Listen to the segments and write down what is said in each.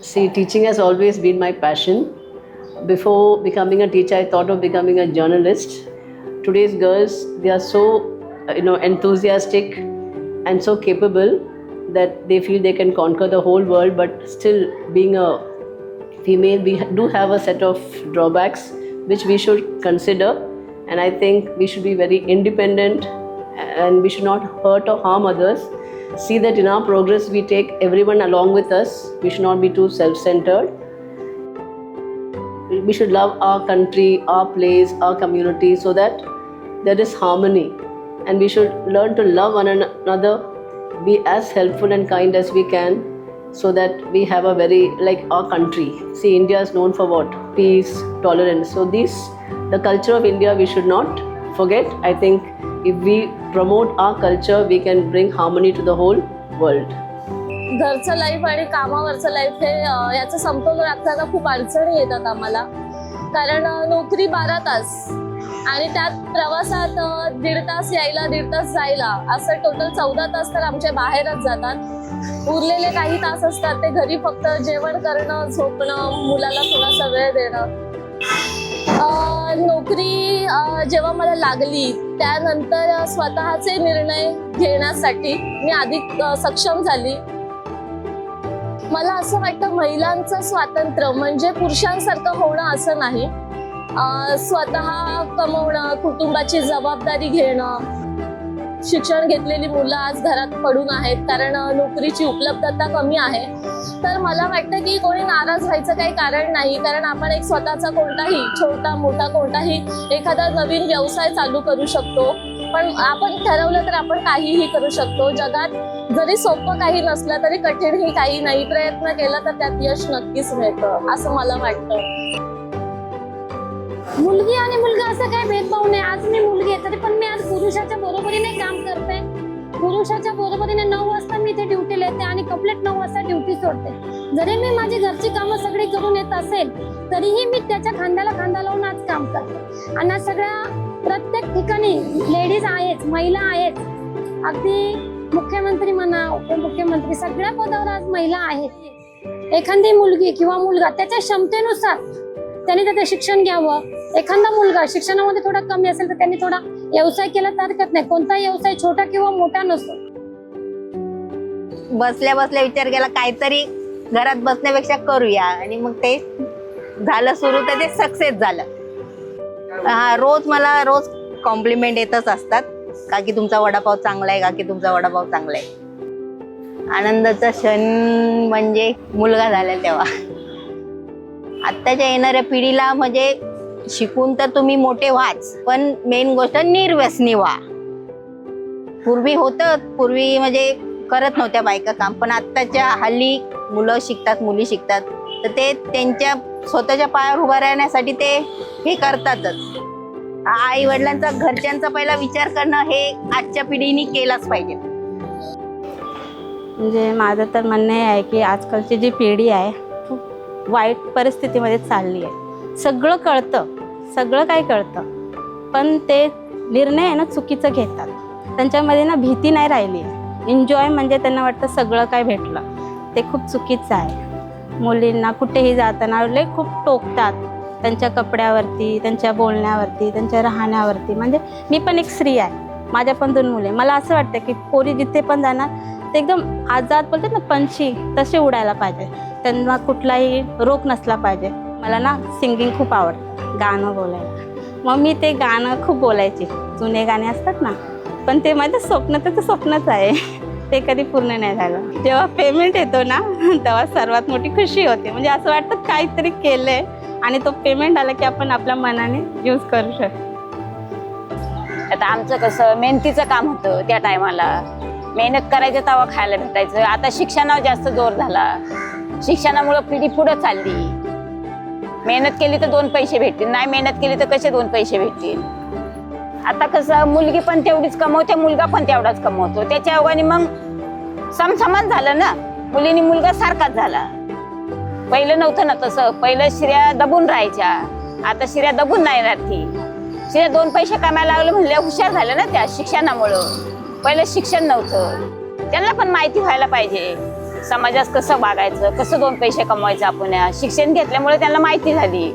See, teaching has always been my passion. Before becoming a teacher, I thought of becoming a journalist. Today's girls, they are so, enthusiastic and so capable that they feel they can conquer the whole world. But still, being a female, we do have a set of drawbacks which we should consider. And I think we should be very independent and we should not hurt or harm others. See that in our progress we take everyone along with us. We should not be too self-centered. We should love our country, our place, our community so that there is harmony. And we should learn to love one another, be as helpful and kind as we can so that we have a very, like our country. See, India is known for what? Peace, tolerance. So the culture of India we should not forget. I think if we promote our culture, we can bring harmony to the whole world. घरचं life आणि कामावरचं life हे याचं समतोल राखताना खूप अडचणी येतात आम्हाला. कारण नोकरी 12 तास आणि त्यात प्रवासात 1.5 तास यायला 1.5 तास जायला असं टोटल 14 तास तर आमच्या बाहेरच जातात. उरलेले काही तास असतात ते घरी फक्त जेवण करणं, झोपणं, मुलाला थोडासा वेळ देणं. नोकरी जेव्हा मला लागली त्यानंतर स्वतःचे निर्णय घेण्यासाठी मी अधिक सक्षम झाली. मला असं वाटतं महिलांचं स्वातंत्र्य म्हणजे पुरुषांसारखं होणं असं नाही. स्वतः कमवणं, कुटुंबाची जबाबदारी घेणं. शिक्षण घेतलेली मुलं आज घरात पडून आहेत कारण नोकरीची उपलब्धता कमी आहे. तर मला वाटतं की कोणी नाराज व्हायचं काही कारण नाही. कारण आपण एक स्वतःचा कोणताही छोटा मोठा कोणताही एखादा नवीन व्यवसाय चालू करू शकतो. पण आपण ठरवलं तर आपण काहीही करू शकतो. जगात जरी सोपं काही नसलं तरी कठीणही काही नाही. प्रयत्न केला तर त्यात यश नक्कीच मिळतं असं मला वाटतं. मुलगी आणि मुलगा असं काही भेदभाव नाही. आज मी मुलगी आहे तरी पण मी आज पुरुषाच्या बरोबरीने काम करते. पुरुषाच्या बरोबरीने 9 वाजता मी इथे ड्युटीला येते आणि कंप्लीट 9 वाजता ड्युटी सोडते. जरी मी माझी घरची कामं सगळी करून येत असेल तरीही मी त्याच्या खांद्याला खांदा लावून आज काम करते. आणि आज सगळ्या प्रत्येक ठिकाणी लेडीज आहेत, महिला आहेत. अगदी मुख्यमंत्री म्हणा, उपमुख्यमंत्री सगळ्या पदावर आज महिला आहेत. एखादी मुलगी किंवा मुलगा त्याच्या क्षमतेनुसार त्यांनी त्याचं शिक्षण घ्यावं. एखादा मुलगा शिक्षणामध्ये थोडा कमी असेल तर त्यांनी थोडा व्यवसाय केला तर हरकत नाही. कोणताही व्यवसाय छोटा किंवा मोठा नसतो. बसल्या बसल्या विचार केला काहीतरी घरात बसण्यापेक्षा करूया आणि मग ते झालं सुरू तर ते सक्सेस झालं. मला रोज कॉम्प्लिमेंट येतच असतात. का की तुमचा वडापाव चांगला आहे, का की तुमचा वडापाव चांगला आहे. आनंदाचा क्षण म्हणजे मुलगा झाला तेव्हा. आत्ताच्या येणाऱ्या पिढीला म्हणजे शिकून तर तुम्ही मोठे व्हाच पण मेन गोष्ट निर्व्यसनी व्हा. पूर्वी म्हणजे करत नव्हत्या बायका काम, पण आत्ताच्या हल्ली मुलं शिकतात, मुली शिकतात तर ते त्यांच्या स्वतःच्या पायावर उभा राहण्यासाठी ते हे करतातच. आई वडिलांचा, घरच्यांचा पहिला विचार करणं हे आजच्या पिढीने केलाच पाहिजे. म्हणजे माझं तर म्हणणं आहे की आजकालची जी पिढी आहे खूप वाईट परिस्थितीमध्ये चालली आहे. सगळं कळतं, सगळं काही कळतं पण ते निर्णय आहे ना चुकीचं घेतात. त्यांच्यामध्ये ना भीती नाही राहिली आहे. एन्जॉय म्हणजे त्यांना वाटतं सगळं काय भेटलं, ते खूप चुकीचं आहे. मुलींना कुठेही जाताना लय खूप टोकतात त्यांच्या कपड्यावरती, त्यांच्या बोलण्यावरती, त्यांच्या राहण्यावरती. म्हणजे मी पण एक स्त्री आहे, माझ्या पण 2 मुले. मला असं वाटतं की पोरी जिथे पण जाणार ते एकदम आजाद बोलतात ना पंछी तसे उडायला पाहिजे. त्यांना कुठलाही रोग नसला पाहिजे. मला ना सिंगिंग खूप आवडतं, गाणं बोलायला. मग मी ते गाणं खूप बोलायचे, जुने गाणे असतात ना. पण ते माझं स्वप्न तर स्वप्नच आहे, ते कधी पूर्ण नाही झालं. जेव्हा पेमेंट येतो ना तेव्हा सर्वात मोठी खुशी होते. म्हणजे असं वाटतं काहीतरी केलंय आणि तो पेमेंट आला की आपण आपल्या मनाने यूज करू शकतो. आता आमचं कसं मेहनतीचं काम होतं. त्या टायमाला मेहनत करायचं तेव्हा खायला भेटायचं. आता शिक्षणावर जास्त जोर झाला. शिक्षणामुळे पिढी पुढे चालली. मेहनत केली तर 2 पैसे भेटतील, नाही मेहनत केली तर कसे 2 पैसे भेटतील. आता कसं मुलगी पण तेवढीच कमवते, मुलगा पण तेवढाच कमवतो. त्याच्या अवघाने मग समसमान झालं ना. मुलीनी मुलगा सारखाच झाला. पहिलं नव्हतं ना तसं. पहिलं स्त्रिया दबून राहायच्या, आता स्त्रिया दबून नाही राहती. स्त्रिया 2 पैसे कमायला लागले म्हणले हुशार झाल्या ना त्या शिक्षणामुळं. पहिलं शिक्षण नव्हतं. त्यांना पण माहिती व्हायला पाहिजे. समाजात कसं वागायचं, कसं दोन पैसे कमवायचं आपण. शिक्षण घेतल्यामुळे त्यांना माहिती झाली.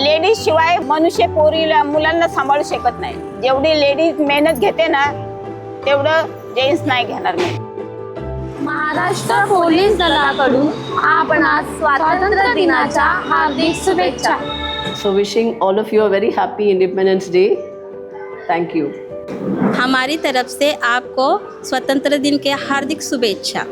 लेडीज शिवाय मनुष्य पोरीला मुलांना सांभाळू शकत नाही. जेवढी लेडीज मेहनत घेते ना तेवढं जेंट्स नाही घेणार नाही. महाराष्ट्र पोलीस दलाकडून आपणास स्वातंत्र्य दिनाच्या हार्दिक शुभेच्छा. So wishing all of you a very happy Independence Day. Thank you. हमारी तरफ से आपको स्वतंत्र दिन के हार्दिक शुभेच्छा.